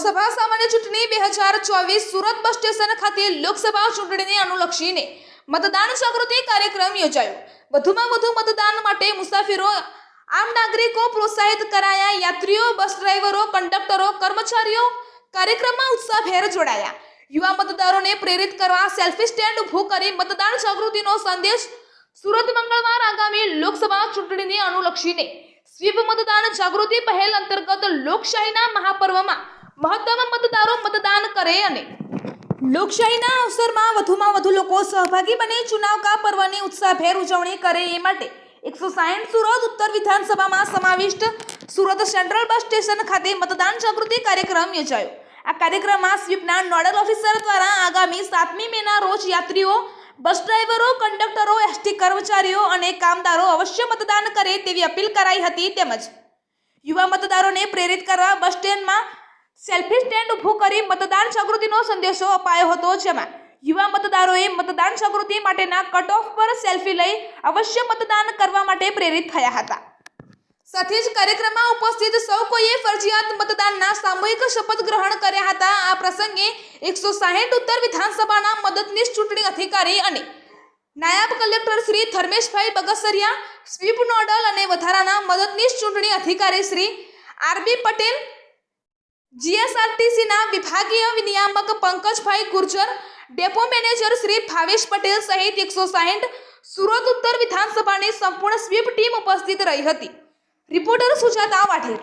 લોકસભા સામાન્ય ચૂંટણી 2024 Surat bus station ખાતે લોકસભા ચૂંટણીને અનુલક્ષીને મતદાન જાગૃતિ કાર્યક્રમ યોજાયો। વધુમાં વધુ મતદાન માટે મુસાફરો આમ નાગરિકો પ્રોત્સાહિત કરાયા। યાત્રીઓ, બસ ડ્રાઈવરો, કંડક્ટરો, કર્મચારીઓ કાર્યક્રમમાં ઉત્સાહભેર જોડાયા। યુવા મતદારોને પ્રેરિત કરવા સેલ્ફી સ્ટેન્ડ ઊભું કરી મતદાન જાગૃતિનો સંદેશ। સુરત મંગળવાર આગામી લોકસભા ચૂંટણીને અનુલક્ષીને સ્વીપ મતદાન જાગૃતિ પહેલ અંતર્ગત લોકશાહીના મહાપર્વમાં મહત્તમ મતદારો મતદાન કરે અને લોકશાહીના અવસરમાં વધુમાં વધુ લોકો સહભાગી બની ચુનાવ કા પર્વની ઉત્સાહભેર ઉજવણી કરે એ માટે 160 સુરત ઉત્તર વિધાનસભામાં સમાવિષ્ટ સુરત સેન્ટ્રલ બસ સ્ટેશન ખાતે મતદાન જાગૃતિ કાર્યક્રમ યોજાયો। આ કાર્યક્રમમાં સ્વીપના નોડલ ઓફિસર દ્વારા આગામી 7મી મેના રોજ યાત્રીઓ, બસ ડ્રાઈવરો, કંડક્ટરો, એસટી કર્મચારીઓ અને કામદારો અવશ્ય મતદાન કરે તેવી અપીલ કરાઈ હતી। તેમજ યુવા મતદારોને પ્રેરિત કરવા બસ સ્ટેન્ડમાં સેલ્ફી સ્ટેન્ડ ઊભું કરી મતદાન જાગૃતિનો સંદેશો અપાયો હતો, જેમાં યુવા મતદારોએ મતદાન જાગૃતિ માટેના કટ ઓફ પર સેલ્ફી લઈ અવશ્ય મતદાન કરવા માટે પ્રેરિત થયા હતા। સાથે જ કાર્યક્રમમાં ઉપસ્થિત સૌ કોઈએ ફરજિયાત મતદાનના સામૂહિક શપથ ગ્રહણ કર્યા હતા। આ પ્રસંગે 160 ઉત્તર વિધાનસભાના મદદનીશ ચૂંટણી અધિકારી અને નાયબ collector Shri Dharmeshbhai બગસરિયા, sweep nodal અને વધારાના મદદનીશ ચૂંટણી અધિકારી શ્રી આરબી પટેલ, જીએસઆરટીસીના વિભાગીય નિયામક પંકજભાઈ ગુર્જર, ડેપો મેનેજર શ્રી ભાવેશ પટેલ સહિત 160 સુરત ઉત્તર વિધાનસભાની સંપૂર્ણ સ્વીપ ટીમ ઉપસ્થિત રહી હતી। રિપોર્ટર સુજાતા વાઢેર।